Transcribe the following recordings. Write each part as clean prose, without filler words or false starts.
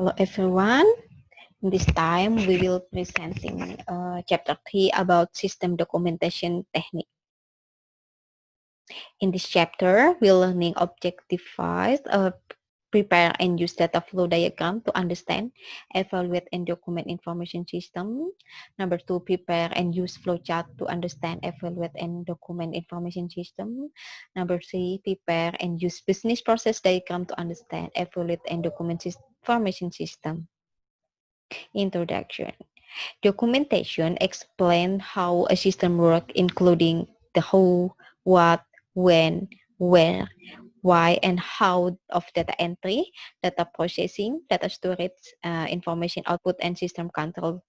Hello everyone. This time we will presenting chapter 3 about system documentation technique. In this chapter, we're learning objectified, prepare and use data flow diagram to understand, evaluate and document information system. Number 2, prepare and use flowchart to understand, evaluate and document information system. Number 3, prepare and use business process diagram to understand, evaluate and document information system. Introduction. Documentation explains how a system works, including the who, what, when, where, why, and how of data entry, data processing, data storage, information output, and system control.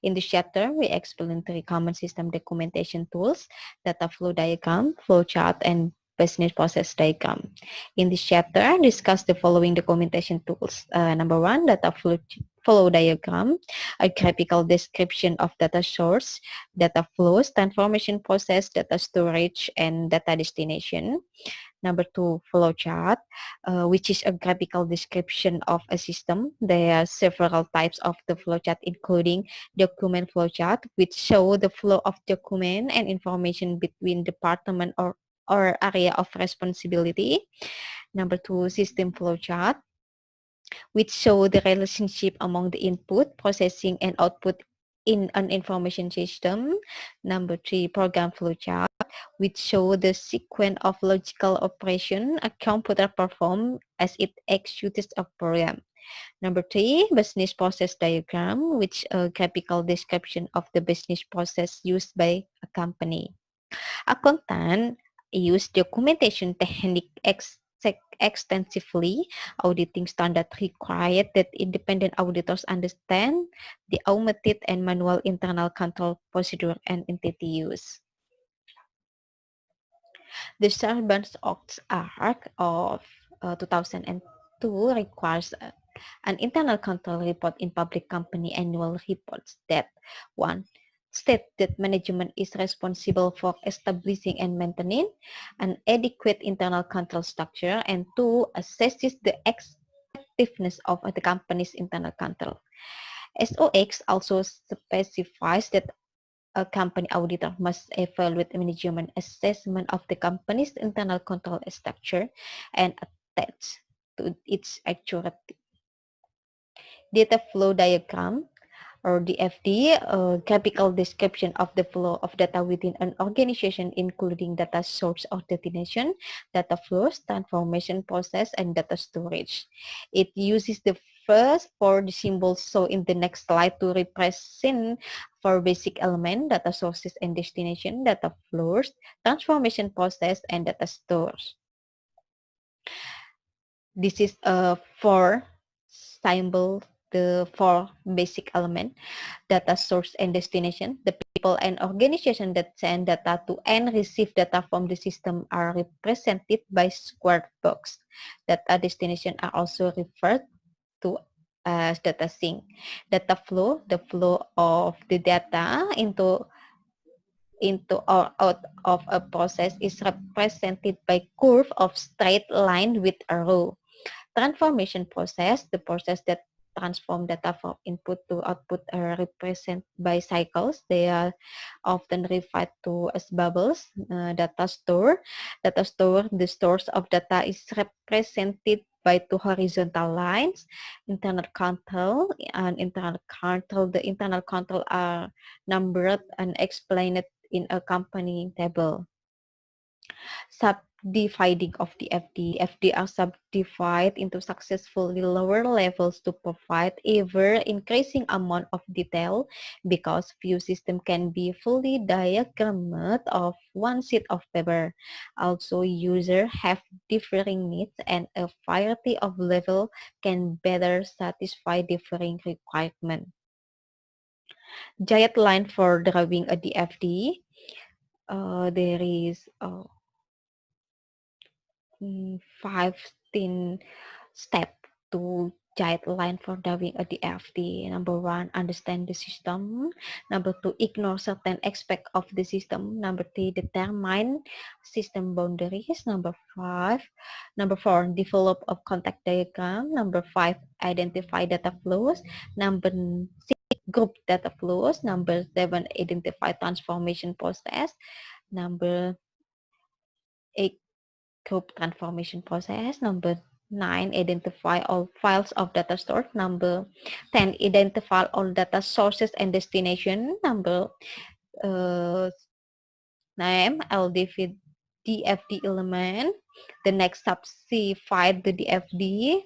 In this chapter, we explain 3 common system documentation tools: data flow diagram, flowchart, and business process diagram. In this chapter, discuss the following documentation tools. Number 1, data flow diagram, a graphical description of data source, data flows, transformation process, data storage, and data destination. Number 2, flowchart, which is a graphical description of a system. There are several types of the flowchart, including document flowchart, which show the flow of document and information between department or area of responsibility. Number 2, system flowchart, which show the relationship among the input, processing, and output in an information system. Number 3, program flowchart, which show the sequence of logical operation a computer performs as it executes a program. Number 3, business process diagram, which a graphical description of the business process used by a company. Accountant use documentation technique extensively. Auditing standard required that independent auditors understand the automated and manual internal control procedure and entity use. The Sarbanes-Oxley Act of 2002 requires an internal control report in public company annual reports that 1. State that management is responsible for establishing and maintaining an adequate internal control structure, and 2. Assesses the effectiveness of the company's internal control. SOX also specifies that a company auditor must evaluate management assessment of the company's internal control structure and attach to its accuracy. Data flow diagram, or DFD, a graphical description of the flow of data within an organization, including data source or destination, data flows, transformation process, and data storage. It uses the first 4 symbols shown in the next slide to represent 4 basic elements: data sources and destination, data flows, transformation process, and data stores. This is a 4 symbol, the 4 basic element: data source and destination. The people and organization that send data to and receive data from the system are represented by square box. Data destination are also referred to as data sink. Data flow, the flow of the data into or out of a process, is represented by curve of straight line with a row. Transformation process, the process that transform data from input to output, are represented by cycles. They are often referred to as bubbles. Data store, the stores of data is represented by 2 horizontal lines. Internal control and internal control. The internal control are numbered and explained in a accompanying table. Subdividing of the FD. FD are subdivided into successfully lower levels to provide ever-increasing amount of detail, because few systems can be fully diagrammed of one sheet of paper. Also, users have differing needs, and a variety of level can better satisfy differing requirements. Giant line for drawing a DFD. There is 15 step to guideline for doing a DFD. Number 1, understand the system. Number 2, ignore certain aspect of the system. Number 3, determine system boundaries. Number 4, develop a contact diagram. Number 5, identify data flows. Number 6, group data flows. Number 7, identify transformation process. Number 8, group transformation process. Number 9, identify all files of data stored. Number 10, identify all data sources and destination. Number 9, DFD element. The next subdivide the DFD.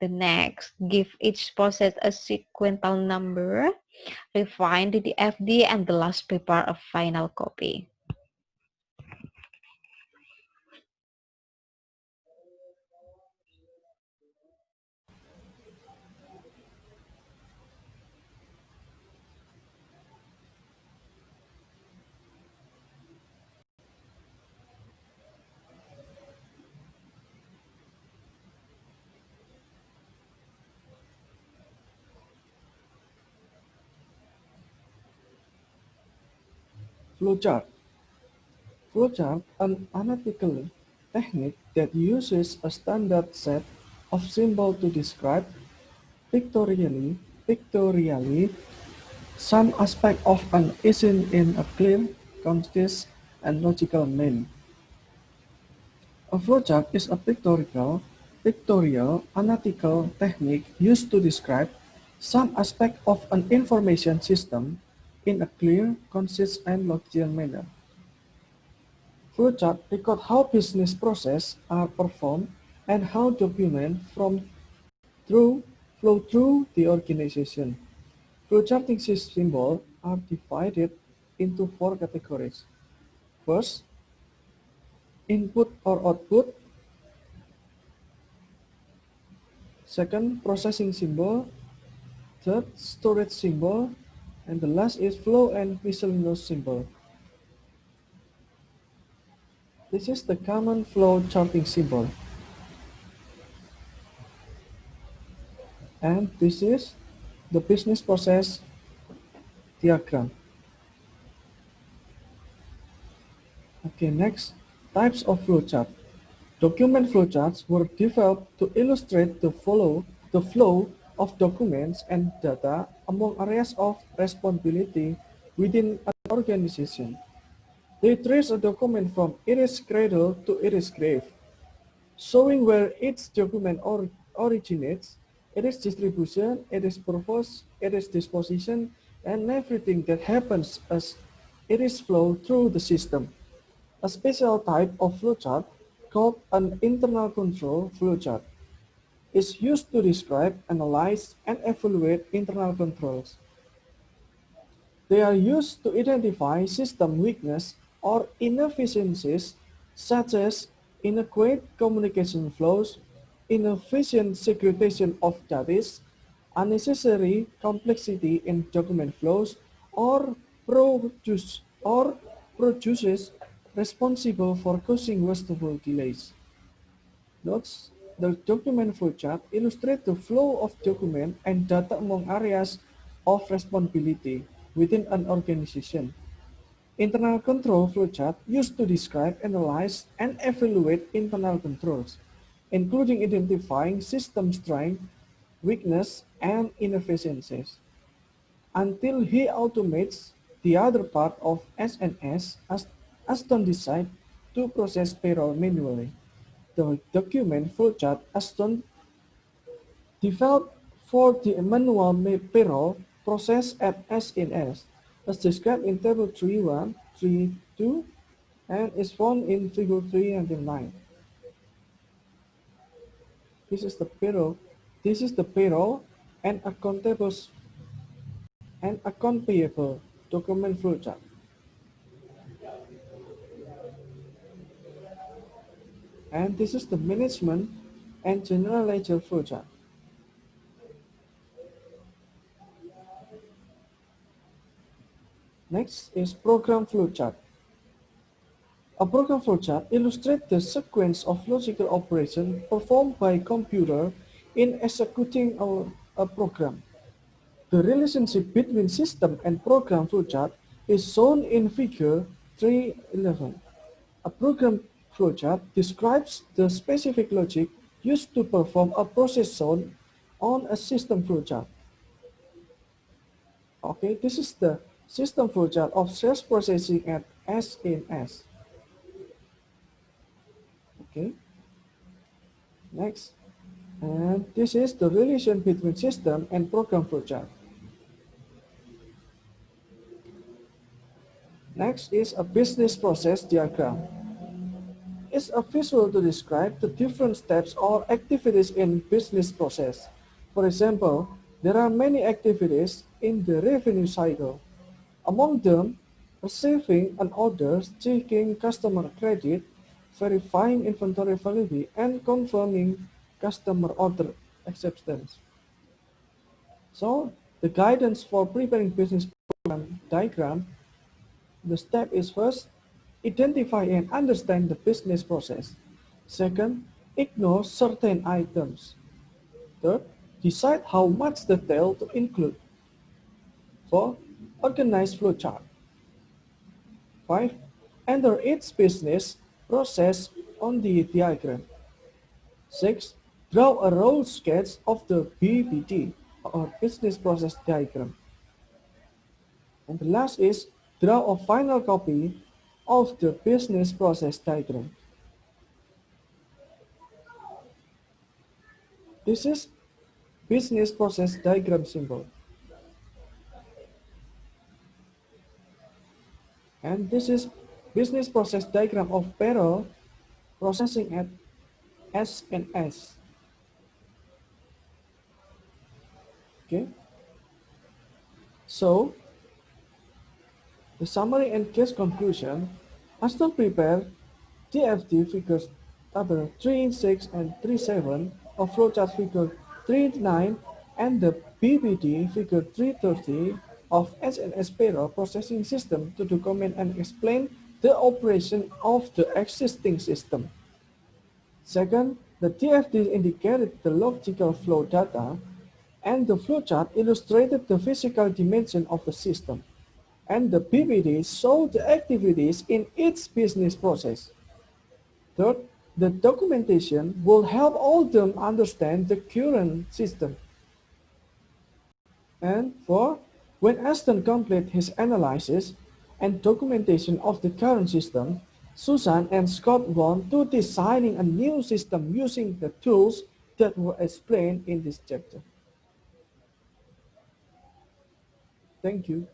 The next, give each process a sequential number. Refine the DFD, and the last, prepare a final copy. Flowchart. Flowchart, an analytical technique that uses a standard set of symbols to describe pictorially some aspect of an event in a clear, concise, and logical manner. A flowchart is a pictorial analytical technique used to describe some aspect of an information system in a clear, concise, and logical manner. Flowchart record how business processes are performed and how documents flow through the organization. Flowcharting symbols are divided into 4 categories. First, input or output. Second, processing symbol. Third, storage symbol. And the last is flow and miscellaneous symbol. This is the common flow charting symbol. And this is the business process diagram. Okay, next, types of flowchart. Document flowcharts were developed to illustrate the flow of documents and data among areas of responsibility within an organization. They trace a document from its cradle to its grave, showing where each document originates, its distribution, its purpose, its disposition, and everything that happens as it is flow through the system. A special type of flowchart, called an internal control flowchart, is used to describe, analyze, and evaluate internal controls. They are used to identify system weakness or inefficiencies such as inadequate communication flows, inefficient segregation of data, unnecessary complexity in document flows, or produces responsible for causing wasteful delays. Notes: the document flowchart illustrates the flow of document and data among areas of responsibility within an organization. Internal control flowchart used to describe, analyze, and evaluate internal controls, including identifying system strength, weakness, and inefficiencies. Until he automates the other part of SNS, Aston decide to process payroll manually. The document flowchart Aston developed for the manual payroll process at SNS, as described in Table 3.1, 3.2, and is found in Figure 3 until 9. This is the payroll. This is the payroll and account payable document flowchart. And this is the management and general ledger flowchart. Next is program flowchart. A program flowchart illustrates the sequence of logical operations performed by a computer in executing a program. The relationship between system and program flowchart is shown in figure 311. A program flowchart describes the specific logic used to perform a process shown on a system flowchart. Okay, this is the system flowchart of sales processing at S. Okay, next. And this is the relation between system and program flowchart. Next is a business process diagram. It's a visual to describe the different steps or activities in business process. For example, there are many activities in the revenue cycle. Among them, receiving an order, checking customer credit, verifying inventory validity, and confirming customer order acceptance. So, the guidance for preparing business program diagram, the step is first, identify and understand the business process. Second, ignore certain items. Third, decide how much detail to include. 4. Organize flowchart. 5. Enter each business process on the diagram. 6. Draw a rough sketch of the BPD or business process diagram. And the last is draw a final copy of the business process diagram. This is business process diagram symbol. And this is business process diagram of payroll processing at S. Okay. So, the summary and case conclusion, after prepare TFD figures other 3, 6, and 3, 7 of flowchart figure 3, 9 and the BBD figure 330 of SNS payroll processing system to document and explain the operation of the existing system. Second, the TFD indicated the logical flow data and the flowchart illustrated the physical dimension of the system. And the BBD showed the activities in each business process. Third, the documentation will help all them understand the current system. And four, when Aston completed his analysis and documentation of the current system, Susan and Scott went to designing a new system using the tools that were explained in this chapter. Thank you.